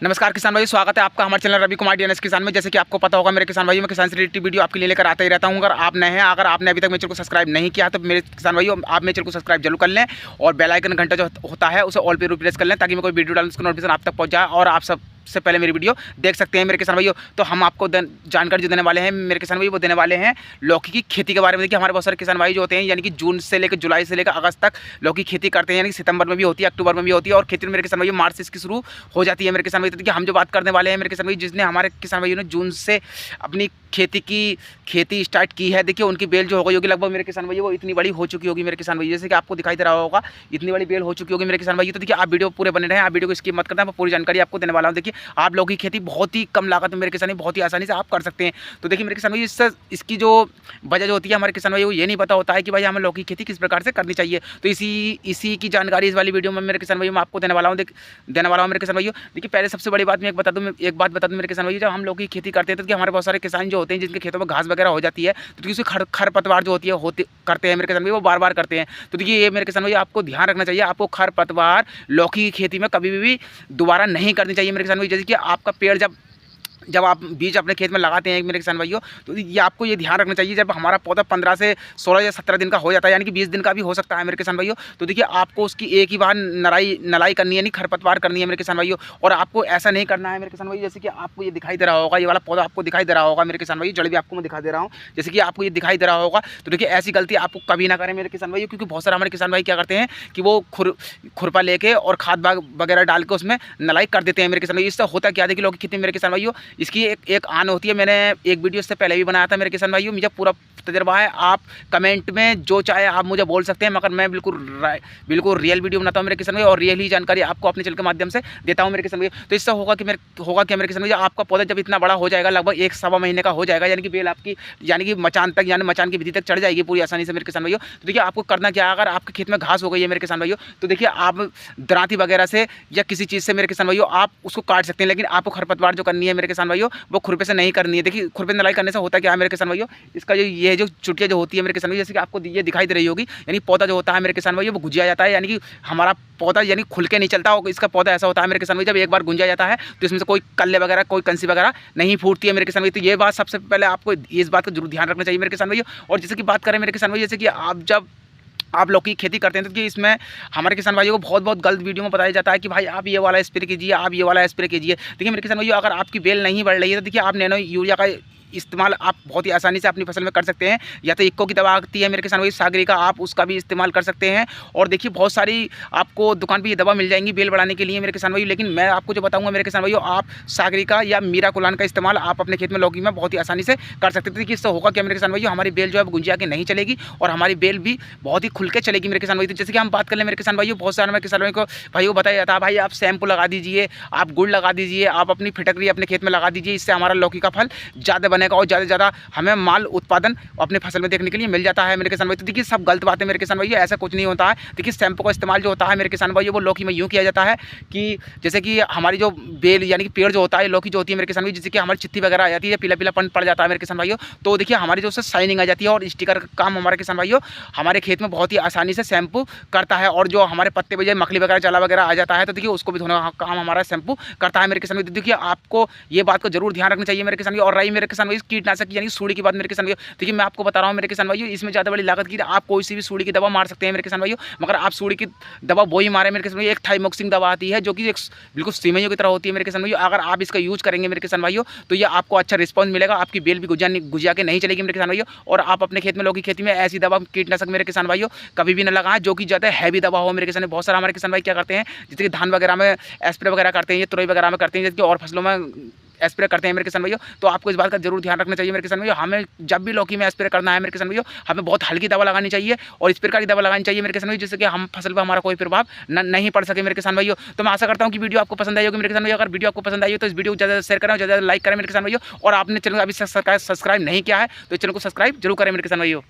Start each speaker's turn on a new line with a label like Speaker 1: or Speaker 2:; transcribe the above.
Speaker 1: नमस्कार किसान भाई, स्वागत है आपका हमारे चैनल रवि कुमार डीएनएस किसान में। जैसे कि आपको पता होगा मेरे किसान भाइयों, मैं किसान से रिलेटेड वीडियो आपके लिए लेकर आता ही रहता हूं। अगर आप नए हैं, अगर आपने अभी तक मेरे चैनल को सब्सक्राइब नहीं किया तो मेरे किसान भाइयों आप मेरे चैनल को सब्सक्राइब जरूर कर लें और बेल आइकन घंटा जो होता है उसे ऑल पे प्रेस कर लें ताकि मैं कोई वीडियो डालूं उसका नोटिफिकेशन आप तक पहुंच जाए और आप सबसे पहले मेरी वीडियो देख सकते हैं मेरे किसान भाइयों। तो हम आपको जानकारी जो देने वाले हैं मेरे किसान भाई, वो देने वाले हैं लौकी की खेती के बारे में। देखिए हमारे बहुत सारे किसान भाई जो होते हैं यानी कि जून से लेकर जुलाई से लेकर अगस्त तक लौकी खेती करते हैं, यानी कि सितंबर में भी होती है, अक्टूबर में भी होती है और खेती में मेरे किसान भाई मार्च से इसकी शुरू हो जाती है मेरे किसान भाई। तो देखिए हम जो बात करने वाले हैं मेरे किसान भाई, जिसने हमारे किसान भाइयों ने जून से अपनी खेती स्टार्ट की है, देखिए उनकी बेल जो हो गई होगी लगभग मेरे किसान भाई वो इतनी बड़ी हो चुकी होगी मेरे किसान भाई, जैसे कि आपको दिखाई दे रहा होगा इतनी बड़ी बेल हो चुकी होगी मेरे किसान भाई। तो देखिए आप वीडियो पूरे बने रहें, आप वीडियो को स्किप मत करना, मैं पूरी जानकारी आपको देने वाला हूं। देखिए आप लोगों की खेती बहुत ही कम लागत में मेरे किसान भाई बहुत ही आसानी से आप कर सकते हैं। तो देखिए मेरे किसान भाई इसकी जो वजह जो होती है हमारे किसान भाई वो ये नहीं पता होता है कि भाई हमें लौकी खेती किस प्रकार से करनी चाहिए। तो इसी की जानकारी इस वाली वीडियो में मेरे किसान भाई मैं आपको देने वाला हूँ मेरे किसान भाई। देखिए पहले सबसे बड़ी बात मैं एक बात बता दूँ मेरे किसान भाई, जब हम लौकी की खेती करते हैं तो हमारे बहुत सारे किसान जो होते हैं जिनके खेतों में घास वगैरह हो जाती है तो उसकी खरपतवार जो होती करते हैं मेरे किसान भाई, वो बार बार करते हैं। तो देखिए ये मेरे किसान भाई आपको ध्यान रखना चाहिए, आपको खरपतवार लौकी की खेती में कभी भी दोबारा नहीं करनी चाहिए मेरे किसान भाई। जैसे कि आपका पेड़ जब आप बीज अपने खेत में लगाते हैं मेरे किसान भाइयों, तो ये आपको ये ध्यान रखना चाहिए जब हमारा पौधा 15 से 16 या 17 दिन का हो जाता है, यानी कि 20 दिन का भी हो सकता है मेरे किसान भाइयों। तो देखिए आपको उसकी एक ही बार नलाई करनी है, नहीं खरपतवार करनी है मेरे किसान भाइयों। और आपको ऐसा नहीं करना है मेरे किसान भाई, जैसे कि आपको ये दिखाई दे रहा होगा, ये वाला पौधा आपको दिखाई दे रहा होगा मेरे किसान भाई, जड़ भी आपको मैं दिखा दे रहा हूँ, जैसे कि आपको ये दिखाई दे रहा होगा। तो देखिए ऐसी गलती आपको कभी ना करें मेरे किसान भाइयों, क्योंकि बहुत सारे हमारे किसान भाई क्या करते हैं कि वो खुरपा लेके और खाद वगैरह डाल के उसमें नलाई कर देते हैं मेरे किसान भाई। इससे होता क्या, देखिए लौकी खेती मेरे किसान भाइयों इसकी एक आन होती है। मैंने एक वीडियो से पहले भी बनाया था मेरे किसान भाइयों, मुझे पूरा तजर्बा है। आप कमेंट में जो चाहे आप मुझे बोल सकते हैं, मगर मैं बिल्कुल रियल वीडियो बनाता हूँ मेरे किसान भाई और रियल ही जानकारी आपको अपने चैनल के माध्यम से देता हूँ मेरे किसान भाई। तो इससे होगा क्या मेरे किसान भाई, आपका पौधा जब इतना बड़ा हो जाएगा, लगभग 1-1.25 महीने का हो जाएगा, यानी कि बेल आपकी यानी कि मचान तक यानी मचान की विधि तक चढ़ जाएगी पूरी आसानी से मेरे किसान भाइयों। तो देखिए आपको करना क्या है, अगर आपके खेत में घास हो गई है मेरे किसान भाइयों, तो देखिए आप दरांती वगैरह से या किसी चीज़ से मेरे किसान भाइयों आप उसको काट सकते हैं, लेकिन आपको खरपतवार जो करनी है मेरे किसान भाइयों वो खुरपे से नहीं करनी है। देखिए खुरपे नलाई करने से होता क्या है मेरे किसान भाइयों, इसका जो चुटिया जो होती है मेरे किसान भाई, जैसे कि आपको ये दिखाई दे रही होगी, यानी पौधा जो होता है मेरे किसान भाई वो गुंजिया जाता है, यानी कि हमारा पौधा यानी खुल के नहीं चलता। और इसका पौधा ऐसा होता है मेरे किसान भाई, जब एक बार गुंजा जाता है तो इसमें से कोई कल्ले वगैरह कोई कंसी वगैरह नहीं फूटती है मेरे किसान भाई। तो ये बात सबसे पहले आपको इस बात का जरूर ध्यान रखना चाहिए मेरे किसान भाई। और जैसे कि बात करें मेरे किसान भाई, जैसे कि आप लौकी की खेती करते हैं तो कि इसमें हमारे किसान भाइयों को बहुत गलत वीडियो में बताया जाता है कि भाई आप ये वाला स्प्रे कीजिए, आप ये वाला स्प्रे कीजिए। देखिए मेरे किसान भाइयों, अगर आपकी बेल नहीं बढ़ रही है तो देखिए आप नैनो यूरिया का इस्तेमाल आप बहुत ही आसानी से अपनी फसल में कर सकते हैं, या तो इक्को की दवा आती है मेरे किसान भाई सागरी का, आप उसका भी इस्तेमाल कर सकते हैं। और देखिए बहुत सारी आपको दुकान पे ये दवा मिल जाएंगी बेल बढ़ाने के लिए मेरे किसान भाई, लेकिन मैं आपको जो बताऊंगा मेरे किसान भाइयों, आप सागरी का या मीराकुलान का इस्तेमाल आप अपने खेत में लौकी में बहुत ही आसानी से कर सकते हैं। इससे होगा क्या मेरे किसान भाइयों, हमारी बेल जो है गुंजिया के नहीं चलेगी और हमारी बेल भी बहुत ही खुल के चलेगी मेरे किसान भाई। तो जैसे कि हम बात कर लें मेरे किसान भाइयों, बहुत सारे मेरे किसान भाई को बताया जाता है भाई आप शैम्पू लगा दीजिए, आप गुड़ लगा दीजिए, आप अपनी फिटकरी अपने खेत में लगा दीजिए, इससे हमारा लौकी का फल ज़्यादा बनेगा और ज़्यादा हमें माल उत्पादन अपने फसल में देखने के लिए मिल जाता है मेरे किसान भाई। तो देखिए सब गलत बात है मेरे किसान भाई, ऐसा कुछ नहीं होता है। देखिए शैम्पू का इस्तेमाल जो होता है मेरे किसान भाई वो लौकी में यूँ किया जाता है कि जैसे कि हमारी जो बेल यानी कि पेड़ जो होता है लौकी जो होती है मेरे किसान भाई, जैसे कि हमारी चित्ती वगैरह आ जाती है, पीला पड़ जाता है मेरे किसान भाइयों, तो देखिए हमारी जो उससे शाइनिंग आ जाती है और स्टिकर का काम हमारे किसान भाइयों हमारे खेत में बहुत ही आसानी से शैम्पू करता है। और जो हमारे पत्ते पे मकड़ी वगैरह जला वगैरह आ जाता है तो देखिए उसको भी धोने का काम हमारा शैम्पू करता है मेरे किसान भाई। तो देखिए आपको ये बात को जरूर ध्यान रखना चाहिए मेरे किसान भाई। और रही मेरे किसान भाई कीटनाशक यानी सूड़ी की बात मेरे किसान भाई, देखिए मैं आपको बता रहा हूँ मेरे किसान भाइयों, इसमें ज़्यादा बड़ी लागत की आप कोई सी भी सूड़ी की दवा मार सकते हैं मेरे किसान भाइयों, मगर आप सूड़ी की दवा वही मारे मेरे किसान भाइयों। एक थाइमोक्सिन दवा आती है जो कि एक बिल्कुल सीमेंट की तरह होती है मेरे किसान भाइयों, अगर आप इसका यूज करेंगे मेरे किसान भाइयों तो ये आपको अच्छा रिस्पॉन्स मिलेगा, आपकी बेल भी गुजिया के नहीं चलेगी मेरे किसान भाइयों। और आप अपने खेत में लौकी खेती में ऐसी दवा कीटनाशक मेरे किसान भाइयों कभी भी न लगाएं जो कि ज़्यादा हैवी दवा हो मेरे किसान। बहुत सारा हमारे किसान भाई क्या करते हैं, जैसे कि धान वगैरह में स्प्रे वगैरह करते हैं, ये तुरई वगैरह में करते हैं, जैसे और फसलों में स्प्रे करते हैं मेरे किसान भैया। तो आपको इस बात का जरूर ध्यान रखना चाहिए मेरे किसान भैया, हमें जब भी लौकी में स्प्रे करना है मेरे किसान भैया हमें बहुत हल्की दवा लगानी चाहिए और इस प्रकार की दवा लगानी चाहिए मेरे किसान भैया, जिससे कि हम फसल पर हमारा कोई प्रभाव नहीं पड़ सके मेरे किसान भैया। तो मैं आशा करता हूँ कि वीडियो आपको पसंद आई होगी मेरे किसान भैया। अगर वीडियो आपको पसंद आई हो तो इस वीडियो को ज़्यादा शेयर करें, ज़्यादा लाइक करें मेरे किसान भैया। और आपने चैनल अभी सब्सक्राइब नहीं किया है तो चैनल को सब्सक्राइब जरूर करें मेरे किसान भैया।